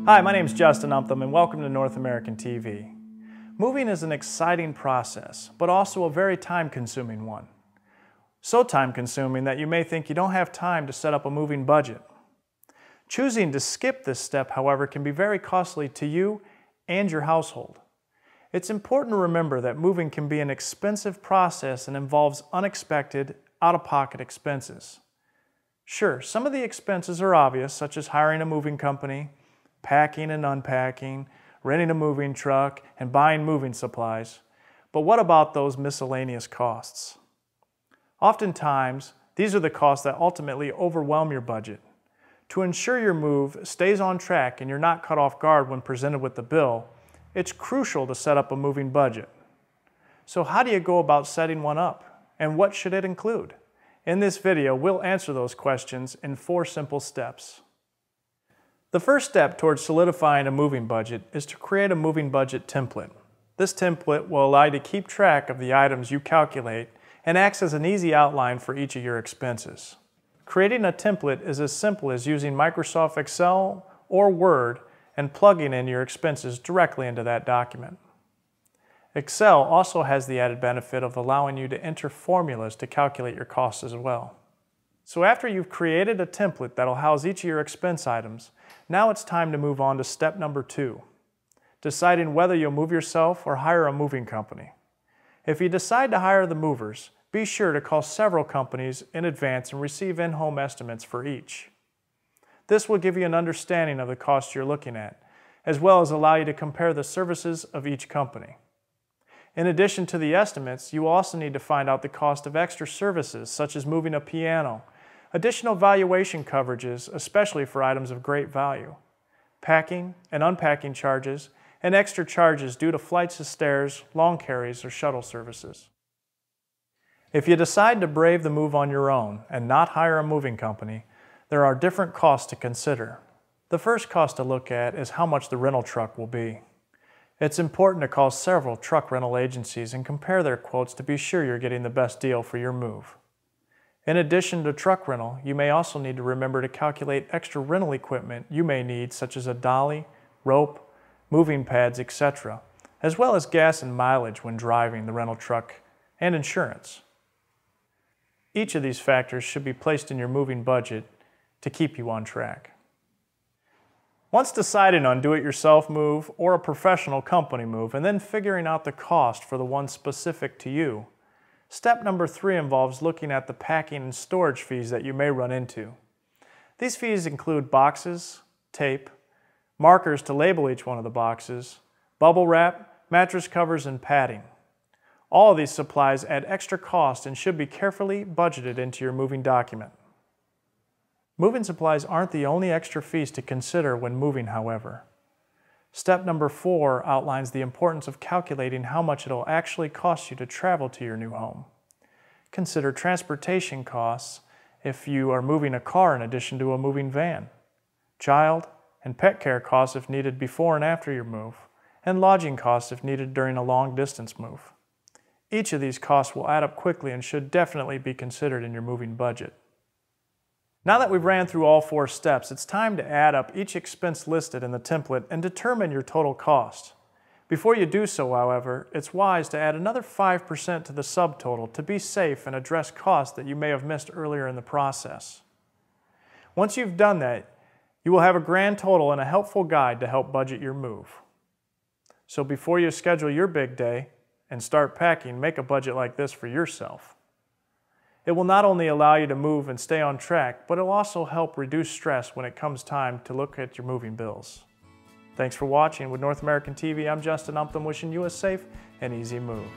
Hi, my name is Justin Umtham and welcome to North American TV. Moving is an exciting process, but also a very time-consuming one. So time-consuming that you may think you don't have time to set up a moving budget. Choosing to skip this step, however, can be very costly to you and your household. It's important to remember that moving can be an expensive process and involves unexpected, out-of-pocket expenses. Sure, some of the expenses are obvious, such as hiring a moving company, packing and unpacking, renting a moving truck, and buying moving supplies. But what about those miscellaneous costs? Oftentimes, these are the costs that ultimately overwhelm your budget. To ensure your move stays on track and you're not caught off guard when presented with the bill, it's crucial to set up a moving budget. So how do you go about setting one up? And what should it include? In this video, we'll answer those questions in 4 simple steps. The first step towards solidifying a moving budget is to create a moving budget template. This template will allow you to keep track of the items you calculate and acts as an easy outline for each of your expenses. Creating a template is as simple as using Microsoft Excel or Word and plugging in your expenses directly into that document. Excel also has the added benefit of allowing you to enter formulas to calculate your costs as well. So after you've created a template that'll house each of your expense items, now it's time to move on to step number 2, deciding whether you'll move yourself or hire a moving company. If you decide to hire the movers, be sure to call several companies in advance and receive in-home estimates for each. This will give you an understanding of the costs you're looking at, as well as allow you to compare the services of each company. In addition to the estimates, you will also need to find out the cost of extra services such as moving a piano, additional valuation coverages, especially for items of great value, packing and unpacking charges, and extra charges due to flights of stairs, long carries, or shuttle services. If you decide to brave the move on your own and not hire a moving company, there are different costs to consider. The first cost to look at is how much the rental truck will be. It's important to call several truck rental agencies and compare their quotes to be sure you're getting the best deal for your move. In addition to truck rental, you may also need to remember to calculate extra rental equipment you may need, such as a dolly, rope, moving pads, etc., as well as gas and mileage when driving the rental truck and insurance. Each of these factors should be placed in your moving budget to keep you on track. Once deciding on do-it-yourself move or a professional company move and then figuring out the cost for the one specific to you, step number 3 involves looking at the packing and storage fees that you may run into. These fees include boxes, tape, markers to label each one of the boxes, bubble wrap, mattress covers, and padding. All of these supplies add extra cost and should be carefully budgeted into your moving document. Moving supplies aren't the only extra fees to consider when moving, however. Step number 4 outlines the importance of calculating how much it'll actually cost you to travel to your new home. Consider transportation costs if you are moving a car in addition to a moving van, child and pet care costs if needed before and after your move, and lodging costs if needed during a long-distance move. Each of these costs will add up quickly and should definitely be considered in your moving budget. Now that we've ran through all 4 steps, it's time to add up each expense listed in the template and determine your total cost. Before you do so, however, it's wise to add another 5% to the subtotal to be safe and address costs that you may have missed earlier in the process. Once you've done that, you will have a grand total and a helpful guide to help budget your move. So before you schedule your big day and start packing, make a budget like this for yourself. It will not only allow you to move and stay on track, but it will also help reduce stress when it comes time to look at your moving bills. Thanks for watching. With North American TV, I'm Justin Umtham, wishing you a safe and easy move.